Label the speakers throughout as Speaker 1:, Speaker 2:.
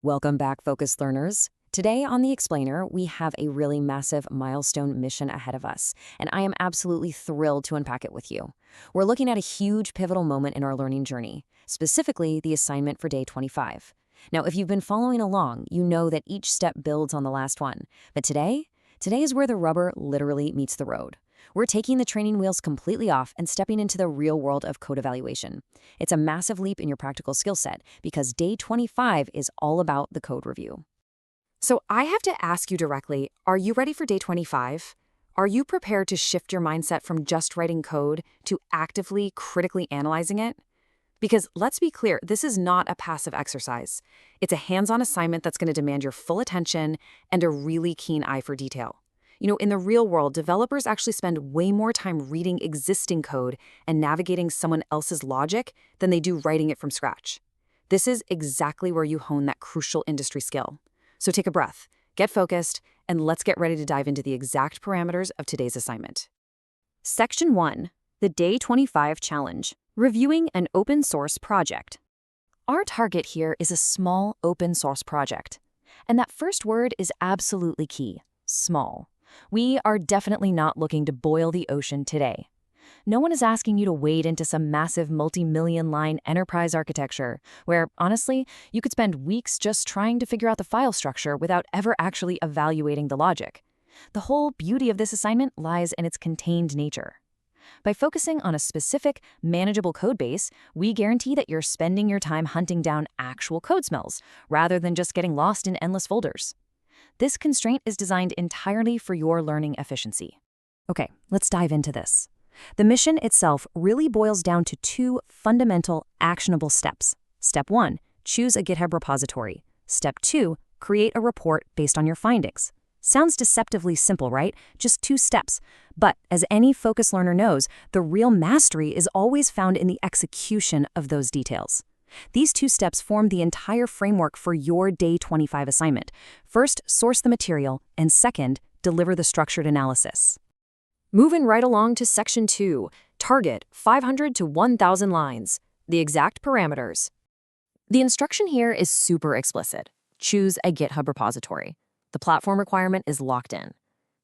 Speaker 1: Welcome back, focused learners. Today on The Explainer, we have a really massive milestone mission ahead of us, and I am absolutely thrilled to unpack it with you. We're looking at a huge pivotal moment in our learning journey, specifically the assignment for day 25. Now, if you've been following along, you know that each step builds on the last one. But today is where the rubber literally meets the road. We're taking the training wheels completely off and stepping into the real world of code evaluation. It's a massive leap in your practical skill set because day 25 is all about the code review.
Speaker 2: So I have to ask you directly, are you ready for day 25? Are you prepared to shift your mindset from just writing code to actively, critically analyzing it? Because let's be clear, this is not a passive exercise. It's a hands-on assignment that's going to demand your full attention and a really keen eye for detail. In the real world, developers actually spend way more time reading existing code and navigating someone else's logic than they do writing it from scratch. This is exactly where you hone that crucial industry skill. So take a breath, get focused, and let's get ready to dive into the exact parameters of today's assignment.
Speaker 1: Section 1, the Day 25 Challenge, Reviewing an Open Source Project. Our target here is a small open source project. And that first word is absolutely key, small. We are definitely not looking to boil the ocean today. No one is asking you to wade into some massive multi-million-line enterprise architecture where, honestly, you could spend weeks just trying to figure out the file structure without ever actually evaluating the logic. The whole beauty of this assignment lies in its contained nature. By focusing on a specific, manageable code base, we guarantee that you're spending your time hunting down actual code smells rather than just getting lost in endless folders. This constraint is designed entirely for your learning efficiency. Okay, let's dive into this. The mission itself really boils down to two fundamental, actionable steps. Step 1, choose a GitHub repository. Step 2, create a report based on your findings. Sounds deceptively simple, right? Just 2 steps. But as any focused learner knows, the real mastery is always found in the execution of those details. These 2 steps form the entire framework for your Day 25 assignment. First, source the material, and second, deliver the structured analysis.
Speaker 2: Moving right along to Section 2, target 500 to 1,000 lines. The exact parameters. The instruction here is super explicit. Choose a GitHub repository. The platform requirement is locked in.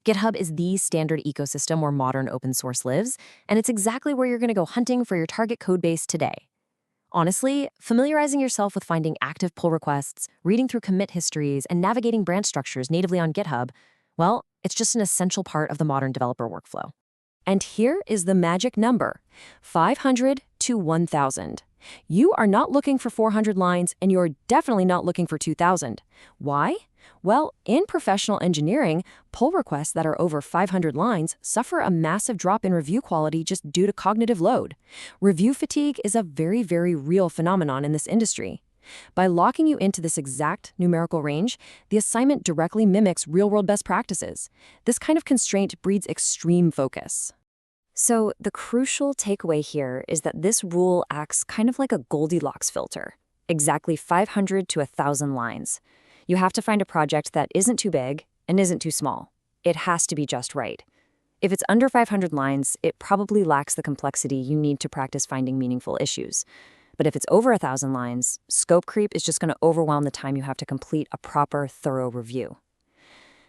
Speaker 2: GitHub is the standard ecosystem where modern open source lives, and it's exactly where you're going to go hunting for your target code base today. Honestly, familiarizing yourself with finding active pull requests, reading through commit histories, and navigating branch structures natively on GitHub, well, it's just an essential part of the modern developer workflow. And here is the magic number, 500 to 1,000. You are not looking for 400 lines, and you're definitely not looking for 2,000. Why? Well, in professional engineering, pull requests that are over 500 lines suffer a massive drop in review quality just due to cognitive load. Review fatigue is a very, very real phenomenon in this industry. By locking you into this exact numerical range, the assignment directly mimics real-world best practices. This kind of constraint breeds extreme focus. So the crucial takeaway here is that this rule acts kind of like a Goldilocks filter, exactly 500 to 1,000 lines. You have to find a project that isn't too big and isn't too small. It has to be just right. If it's under 500 lines, it probably lacks the complexity you need to practice finding meaningful issues. But if it's over 1,000 lines, scope creep is just going to overwhelm the time you have to complete a proper, thorough review.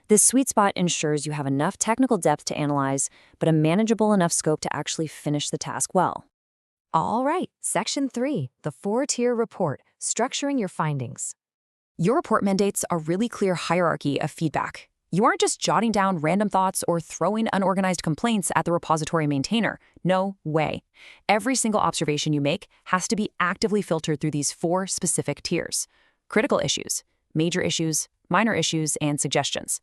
Speaker 2: This sweet spot ensures you have enough technical depth to analyze, but a manageable enough scope to actually finish the task well. All right, Section 3, the 4-tier report, structuring your findings. Your report mandates a really clear hierarchy of feedback. You aren't just jotting down random thoughts or throwing unorganized complaints at the repository maintainer. No way. Every single observation you make has to be actively filtered through these 4 specific tiers: critical issues, major issues, minor issues, and suggestions.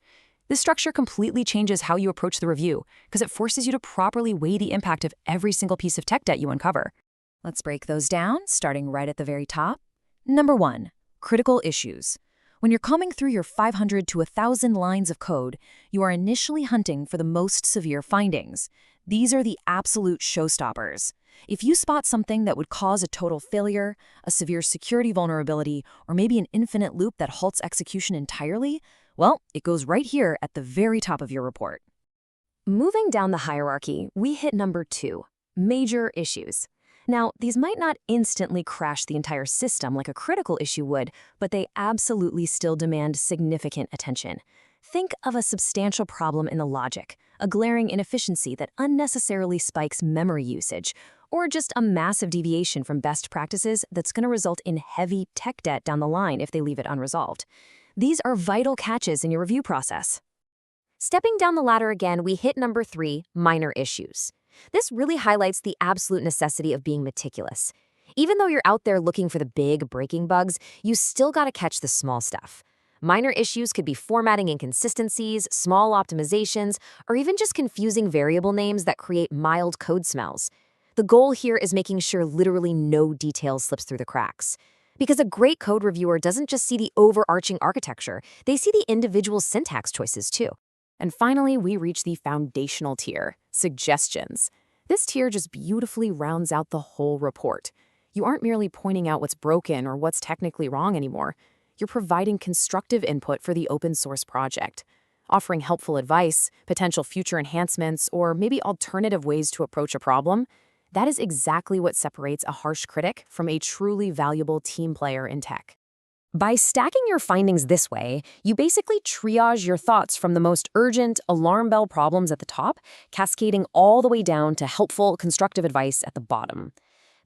Speaker 2: This structure completely changes how you approach the review because it forces you to properly weigh the impact of every single piece of tech debt you uncover.
Speaker 1: Let's break those down, starting right at the very top. Number 1, critical issues. When you're combing through your 500 to 1,000 lines of code, you are initially hunting for the most severe findings. These are the absolute showstoppers. If you spot something that would cause a total failure, a severe security vulnerability, or maybe an infinite loop that halts execution entirely, well, it goes right here at the very top of your report. Moving down the hierarchy, we hit number 2, major issues.
Speaker 2: Now, these might not instantly crash the entire system like a critical issue would, but they absolutely still demand significant attention. Think of a substantial problem in the logic, a glaring inefficiency that unnecessarily spikes memory usage, or just a massive deviation from best practices that's going to result in heavy tech debt down the line if they leave it unresolved. These are vital catches in your review process. Stepping down the ladder again, we hit number 3, minor issues. This really highlights the absolute necessity of being meticulous. Even though you're out there looking for the big breaking bugs, you still gotta catch the small stuff. Minor issues could be formatting inconsistencies, small optimizations, or even just confusing variable names that create mild code smells. The goal here is making sure literally no detail slips through the cracks. Because a great code reviewer doesn't just see the overarching architecture, they see the individual syntax choices too.
Speaker 1: And finally, we reach the foundational tier, suggestions. This tier just beautifully rounds out the whole report. You aren't merely pointing out what's broken or what's technically wrong anymore. You're providing constructive input for the open source project, offering helpful advice, potential future enhancements, or maybe alternative ways to approach a problem. That is exactly what separates a harsh critic from a truly valuable team player in tech.
Speaker 2: By stacking your findings this way, you basically triage your thoughts from the most urgent, alarm bell problems at the top, cascading all the way down to helpful, constructive advice at the bottom.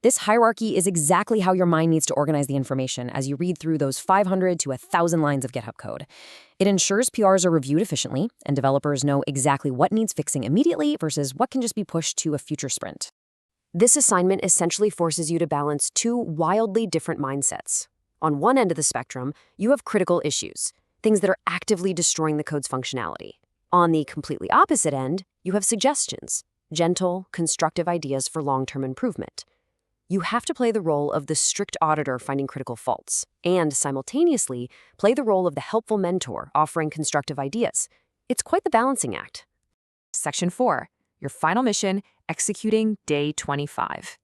Speaker 2: This hierarchy is exactly how your mind needs to organize the information as you read through those 500 to 1,000 lines of GitHub code. It ensures PRs are reviewed efficiently, and developers know exactly what needs fixing immediately versus what can just be pushed to a future sprint. This assignment essentially forces you to balance two wildly different mindsets. On one end of the spectrum, you have critical issues, things that are actively destroying the code's functionality. On the completely opposite end, you have suggestions, gentle, constructive ideas for long-term improvement. You have to play the role of the strict auditor finding critical faults, and simultaneously play the role of the helpful mentor offering constructive ideas. It's quite the balancing act.
Speaker 1: Section 4, your final mission, executing day 25.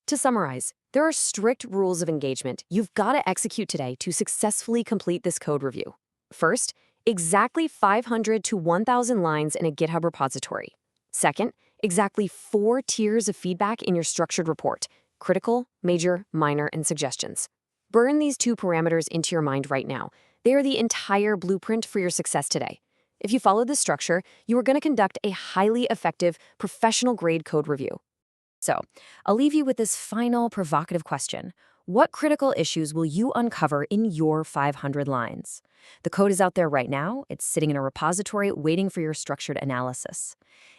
Speaker 2: To summarize, there are strict rules of engagement you've got to execute today to successfully complete this code review. First, exactly 500 to 1,000 lines in a GitHub repository. Second, exactly 4 tiers of feedback in your structured report: critical, major, minor, and suggestions. Burn these 2 parameters into your mind right now. They are the entire blueprint for your success today. If you follow this structure, you are going to conduct a highly effective, professional-grade code review. So, I'll leave you with this final provocative question. What critical issues will you uncover in your 500 lines? The code is out there right now. It's sitting in a repository waiting for your structured analysis.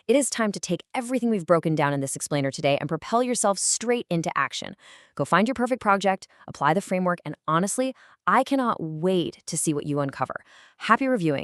Speaker 2: It is time to take everything we've broken down in this explainer today and propel yourself straight into action. Go find your perfect project, apply the framework, and honestly, I cannot wait to see what you uncover. Happy reviewing.